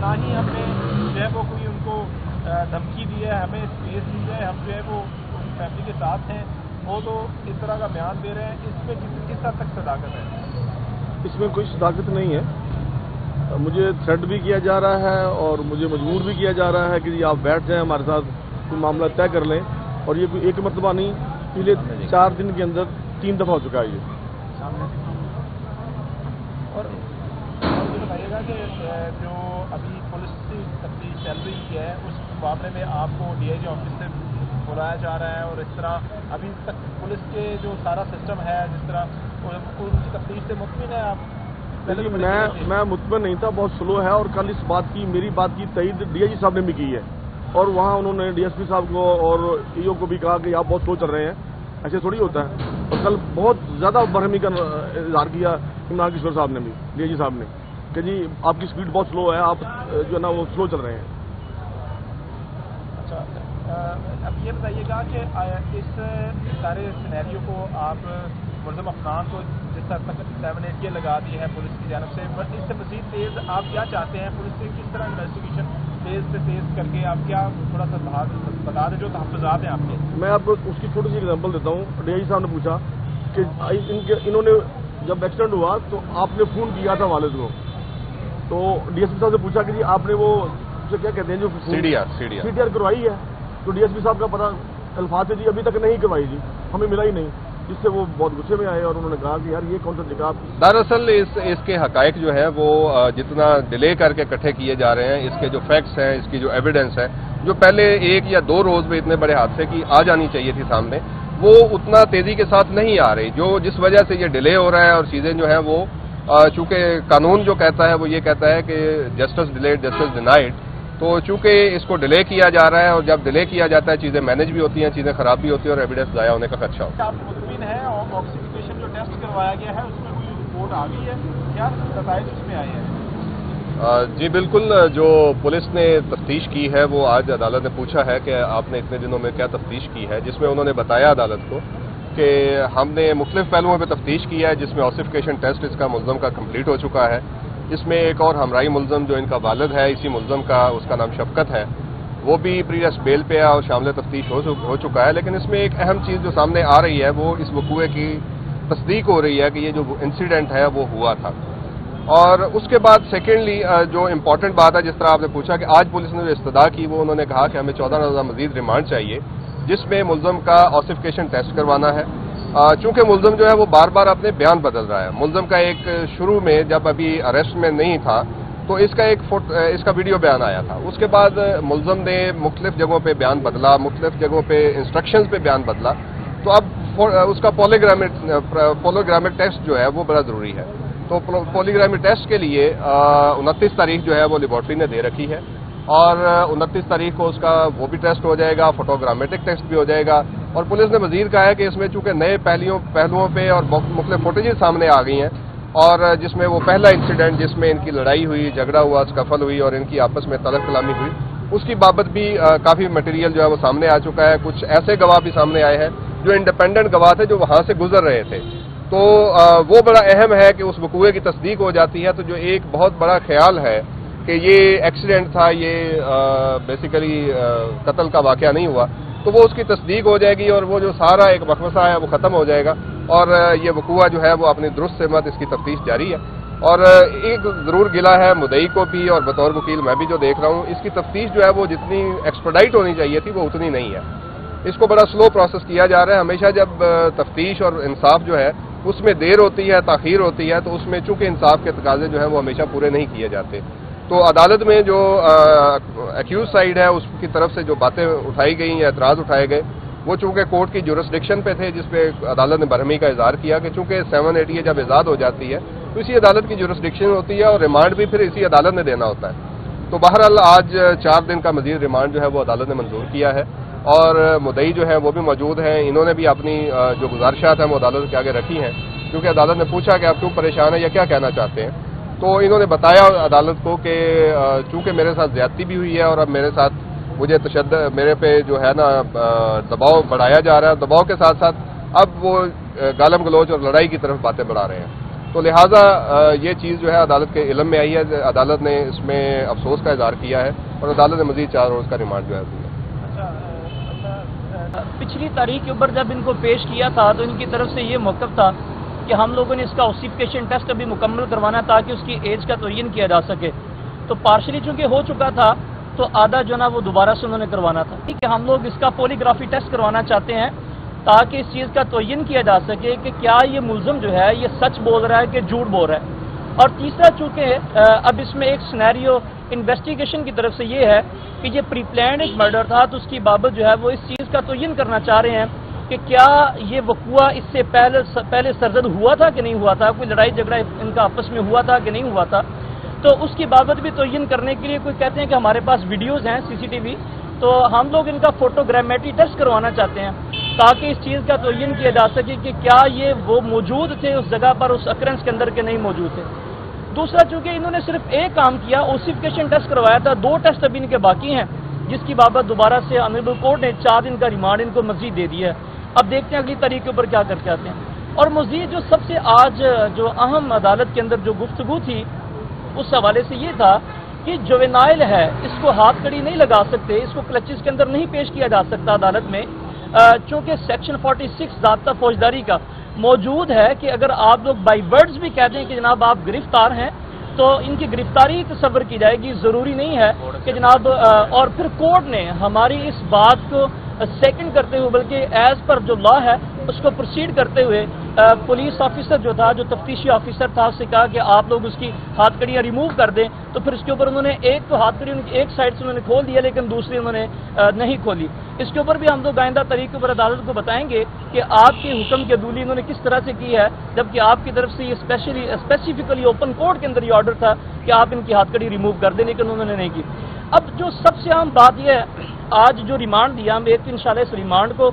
نہ ہی हमने जो है वो कोई उनको धमकी दी है, हमें स्पेस दी है, हम जो है वो उनकी फैमिली के साथ हैं, वो तो इस तरह का बयान दे रहे हैं। इसमें किस हद तक सदाकत है? इसमें कोई सदाकत नहीं है। मुझे थ्रेट भी किया जा रहा है और मुझे मजबूर भी किया जा रहा है कि जी आप बैठ जाएं, हमारे साथ कोई मामला तय कर लें। और ये कोई एक मरतबा नहीं, पिछले 4 दिन के अंदर 3 दफ़ा हो चुका है ये। और ये बताइएगा कि जो अभी पुलिस की तफ्तीश चल रही है उस मामले में आपको DIG ऑफिस से बुलाया जा रहा है, और इस तरह अभी तक पुलिस के जो सारा सिस्टम है जिस तरह उनकी तफ्तीश से मुतमिन है आप? मैं मुतमिन नहीं था, बहुत स्लो है। और कल इस बात की मेरी बात की तईद DIG साहब ने भी की है, और वहाँ उन्होंने DSP साहब को और EO को भी कहा कि आप बहुत स्लो चल रहे हैं, ऐसे थोड़ी होता है। और कल बहुत ज़्यादा बरहमी का इजहार किया इमरान किशोर साहब ने भी, DIG साहब ने, कि जी आपकी स्पीड बहुत स्लो है, आप जो है ना वो स्लो चल रहे हैं। अच्छा, अब ये बताइएगा कि इस सारे सिनेरियो को आप मुलज़म अफनान को जिस तरह तक 7-8 लगा दी है पुलिस की जानब से, इससे मज़ीद तेज़ आप क्या चाहते हैं? पुलिस से किस तरह इन्वेस्टिगेशन तेज़ से तेज़ करके आप क्या थोड़ा सा बता दें जो तहफ़्फ़ुज़ात हैं आपके? मैं आपको उसकी छोटी सी एग्जाम्पल देता हूँ। DIG साहब ने पूछा कि इन्होंने जब एक्सीडेंट हुआ तो आपने फ़ोन किया था वालिद को, तो DSP साहब से पूछा कि जी आपने वो क्या कहते हैं जो CDR करवाई है? तो DSP साहब का पता अल्फाज है जी अभी तक नहीं करवाई जी, हमें मिला ही नहीं, जिससे वो बहुत गुस्से में आए और उन्होंने कहा कि यार ये कौन सा तरीका। दरअसल इसके हकायक जो है वो जितना डिले करके इकट्ठे किए जा रहे हैं, इसके जो फैक्ट्स हैं, इसकी जो एविडेंस है, जो पहले 1 या 2 रोज में इतने बड़े हादसे की आ जानी चाहिए थी सामने, वो उतना तेजी के साथ नहीं आ रही, जो जिस वजह से ये डिले हो रहा है। और चीजें जो है वो चूंकि कानून जो कहता है वो ये कहता है कि जस्टिस डिलेड जस्टिस डिनाइड, तो चूंकि इसको डिले किया जा रहा है, और जब डिले किया जाता है चीजें मैनेज भी होती हैं, चीजें खराब भी होती हैं और एविडेंस ज़ाया होने का खदशा होता है। आप मुतमिन है और ऑक्सीफिकेशन जो टेस्ट करवाया गया है उसमें कोई रिपोर्ट आ गई है, क्या नतीजे उसमें आए हैं? जी बिल्कुल, जो पुलिस ने तफ्तीश की है वो आज अदालत ने पूछा है कि आपने इतने दिनों में क्या तफ्तीश की है, जिसमें उन्होंने बताया अदालत को कि हमने मुख्तलिफ पहलुओं पर तफ्तीश की है, जिसमें ऑसिफिकेशन टेस्ट इसका मुल्ज़म का कंप्लीट हो चुका है। इसमें एक और हमराई मुल्ज़म जो इनका वालिद है इसी मुल्ज़म का, उसका नाम शफकत है, वो भी प्री अरेस्ट बेल पे है और शामिल तफ्तीश हो चुका है। लेकिन इसमें एक अहम चीज़ जो सामने आ रही है वो इस वकूए की तस्दीक हो रही है कि ये जो इंसिडेंट है वो हुआ था। और उसके बाद सेकेंडली जो इम्पोर्टेंट बात है, जिस तरह आपने पूछा कि आज पुलिस ने जो इस्तदा की, वो उन्होंने कहा कि हमें 14 रोज़ा मजीद रिमांड चाहिए, जिसमें मुल्ज़म का ऑसिफिकेशन टेस्ट करवाना है। चूंकि मुल्ज़म जो है वो बार बार अपने बयान बदल रहा है। मुल्ज़म का एक शुरू में जब अभी अरेस्ट में नहीं था तो इसका वीडियो बयान आया था, उसके बाद मुल्ज़म ने मुख्तलिफ जगहों पे बयान बदला, मुख्तलिफ जगहों पे इंस्ट्रक्शंस पे बयान बदला, तो अब उसका पॉलीग्रामिक टेस्ट जो है वो बड़ा ज़रूरी है। तो पॉलीग्रामिक टेस्ट के लिए 29 तारीख जो है वो लेबॉर्ट्री ने दे रखी है, और 29 तारीख को उसका वो भी टेस्ट हो जाएगा, फोटोग्रामेटिक टेस्ट भी हो जाएगा। और पुलिस ने मजीद कहा है कि इसमें चूंकि नए पहलुओं पे और मुख्तलिफ फुटेजेस सामने आ गई हैं, और जिसमें वो पहला इंसिडेंट जिसमें इनकी लड़ाई हुई, झगड़ा हुआ, स्कफल हुई और इनकी आपस में तलब कलामी हुई, उसकी बाबत भी काफ़ी मटेरियल जो है वो सामने आ चुका है। कुछ ऐसे गवाह भी सामने आए हैं जो इंडिपेंडेंट गवाह थे, जो वहाँ से गुजर रहे थे। तो वो बड़ा अहम है कि उस वकूए की तस्दीक हो जाती है। तो जो एक बहुत बड़ा ख्याल है कि ये एक्सीडेंट था, ये बेसिकली कत्ल का वाक़या नहीं हुआ, तो वो उसकी तस्दीक हो जाएगी और वो जो सारा एक वक़्फ़ा है वो ख़त्म हो जाएगा, और ये वकूआ जो है वो अपनी दुरुस्त सेमत इसकी तफ्तीश जारी है। और एक ज़रूर गिला है मुद्दई को भी, और बतौर वकील मैं भी जो देख रहा हूँ, इसकी तफ्तीश जो है वो जितनी एक्सपर्टाइट होनी चाहिए थी वो उतनी नहीं है। इसको बड़ा स्लो प्रोसेस किया जा रहा है। हमेशा जब तफ्तीश और इंसाफ जो है उसमें देर होती है, ताख़ीर होती है, तो उसमें चूंकि इंसाफ के तकाज़े जो हैं वो हमेशा पूरे नहीं किए जाते। तो अदालत में जो एक्यूज साइड है उसकी तरफ से जो बातें उठाई गई या एतराज़ उठाए गए, वो चूंकि कोर्ट की जुरिस्डिक्शन पे थे, जिसपे अदालत ने बरहमी का इजहार किया कि चूंकि 780 जब आज़ाद हो जाती है तो इसी अदालत की जुरिस्डिक्शन होती है, और रिमांड भी फिर इसी अदालत ने देना होता है। तो बहरहाल आज 4 दिन का मजीद रिमांड जो है वो अदालत ने मंजूर किया है, और मुद्दई जो है वो भी मौजूद हैं। इन्होंने भी अपनी जो गुजारिशात हैं वो अदालत के आगे रखी हैं, क्योंकि अदालत ने पूछा कि आप क्यों परेशान हैं या क्या कहना चाहते हैं। तो इन्होंने बताया अदालत को कि चूंकि मेरे साथ ज्यादती भी हुई है और अब मेरे साथ मुझे तशद्दुद, मेरे पे जो है ना दबाव बढ़ाया जा रहा है, दबाव के साथ साथ अब वो गालम गलोच और लड़ाई की तरफ बातें बढ़ा रहे हैं। تو لہٰذا یہ چیز جو ہے عدالت کے علم میں آئی ہے، عدالت نے اس میں افسوس کا اظہار کیا ہے اور عدالت نے مزید 4 روز کا ریمانڈ جو ہے دیا۔ پچھلی تاریخ کے اوپر جب ان کو پیش کیا تھا تو ان کی طرف سے یہ موقف تھا کہ ہم لوگوں نے اس کا اوسیفیکیشن ٹیسٹ ابھی مکمل کروانا تاکہ اس کی ایج کا تعین کیا جا سکے، تو پارشلی چونکہ ہو چکا تھا تو آدھا جو نا وہ دوبارہ سے انہوں نے کروانا تھا کہ ہم لوگ اس کا پولیگرافی ٹیسٹ کروانا چاہتے ہیں تاکہ اس چیز کا تعین کیا جا سکے کہ کیا یہ ملزم جو ہے یہ سچ بول رہا ہے کہ جھوٹ بول رہا ہے۔ اور تیسرا چونکہ اب اس میں ایک سینیریو انویسٹیگیشن کی طرف سے یہ ہے کہ یہ پری پلانڈ ایک مرڈر تھا، تو اس کی بابت جو ہے وہ اس چیز کا تعین کرنا چاہ رہے ہیں کہ کیا یہ وقوع اس سے پہلے سرزد ہوا تھا کہ نہیں ہوا تھا، کوئی لڑائی جھگڑا ان کا آپس میں ہوا تھا کہ نہیں ہوا تھا، تو اس کی بابت بھی تعین کرنے کے لیے کوئی کہتے ہیں کہ ہمارے پاس ویڈیوز ہیں CCTV، تو ہم لوگ ان کا فوٹوگرامیٹری ٹیسٹ کروانا چاہتے ہیں تاکہ اس چیز کا تعین کیا جا سکے کہ کیا یہ وہ موجود تھے اس جگہ پر اس اکرنس کے اندر کے نہیں موجود تھے۔ دوسرا چونکہ انہوں نے صرف ایک کام کیا، اوسیفیکیشن ٹیسٹ کروایا تھا، 2 ٹیسٹ ابھی ان کے باقی ہیں جس کی بابت دوبارہ سے آنریبل کورٹ نے 4 دن کا ریمانڈ ان کو مزید دے دیا ہے۔ اب دیکھتے ہیں اگلی تاریخ کے اوپر کیا کر کے آتے ہیں۔ اور مزید جو سب سے آج جو اہم عدالت کے اندر جو گفتگو تھی اس حوالے سے یہ تھا کہ جوینائل ہے، اس کو ہاتھ کڑی نہیں لگا سکتے، اس کو کلچز کے اندر نہیں پیش کیا جا سکتا عدالت میں، چونکہ سیکشن 46 ضابطہ فوجداری کا موجود ہے کہ اگر آپ لوگ بائی ورڈز بھی کہہ دیں کہ جناب آپ گرفتار ہیں تو ان کی گرفتاری تصور کی جائے گی، ضروری نہیں ہے کہ جناب اور پھر کورٹ نے ہماری اس بات کو سیکنڈ کرتے ہوئے بلکہ ایز پر جو لا ہے اس کو پروسیڈ کرتے ہوئے پولیس آفیسر جو تھا، جو تفتیشی آفیسر تھا، اس سے کہا کہ آپ لوگ اس کی ہاتھ کڑیاں ریموو کر دیں، تو پھر اس کے اوپر انہوں نے ایک تو ہاتھ کڑی ایک سائڈ سے انہوں نے کھول دیا لیکن دوسری انہوں نے نہیں کھولی۔ اس کے اوپر بھی ہم لوگ آئندہ تاریخ کے اوپر عدالت کو بتائیں گے کہ آپ کے حکم کی عدولی انہوں نے کس طرح سے کی ہے، جبکہ آپ کی طرف سے یہ اسپیسیفکلی اوپن کورٹ کے اندر یہ آرڈر تھا کہ آپ ان کی ہاتھ کڑی ریموو کر دیں، لیکن انہوں نے نہیں کی۔ اب جو سب سے اہم بات یہ ہے، آج جو ریمانڈ دیا ہم ایک انشاءاللہ اس ریمانڈ کو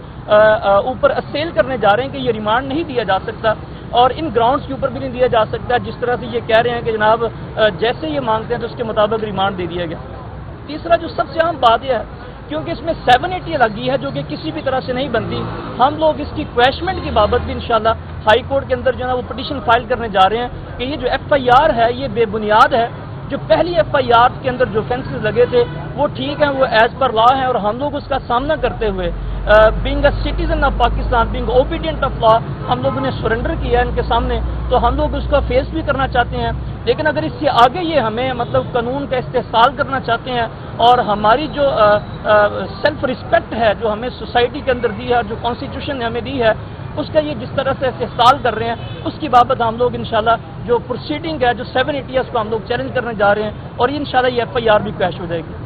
اوپر اسیل کرنے جا رہے ہیں کہ یہ ریمانڈ نہیں دیا جا سکتا اور ان گراؤنڈز کے اوپر بھی نہیں دیا جا سکتا جس طرح سے یہ کہہ رہے ہیں کہ جناب جیسے یہ مانگتے ہیں تو اس کے مطابق ریمانڈ دے دیا گیا۔ تیسرا جو سب سے اہم بات یہ ہے کیونکہ اس میں 780 لگی ہے جو کہ کسی بھی طرح سے نہیں بنتی، ہم لوگ اس کی کویشمنٹ کی بابت بھی انشاءاللہ ہائی کورٹ کے اندر جو ہے وہ پٹیشن فائل کرنے جا رہے ہیں کہ یہ جو FIR ہے یہ بے بنیاد ہے، جو پہلی FIR کے اندر جو فینسز لگے تھے وہ ٹھیک ہیں، وہ ایز پر لا ہیں اور ہم لوگ اس کا سامنا کرتے ہوئے being a citizen of Pakistan, being obedient of law, ہم لوگوں نے سرنڈر کیا ہے ان کے سامنے، تو ہم لوگ اس کا فیس بھی کرنا چاہتے ہیں، لیکن اگر اس سے آگے یہ ہمیں مطلب قانون کا استحصال کرنا چاہتے ہیں اور ہماری جو سیلف رسپیکٹ ہے جو ہمیں سوسائٹی کے اندر دی ہے اور جو کانسٹیٹیوشن نے ہمیں دی ہے اس کا یہ جس طرح سے استحصال کر رہے ہیں اس کی بابت ہم لوگ انشاءاللہ جو پروسیڈنگ ہے جو 780 اس کو ہم لوگ چیلنج کرنے جا رہے ہیں اور انشاءاللہ یہ FIR بھی پیش ہو جائے گی۔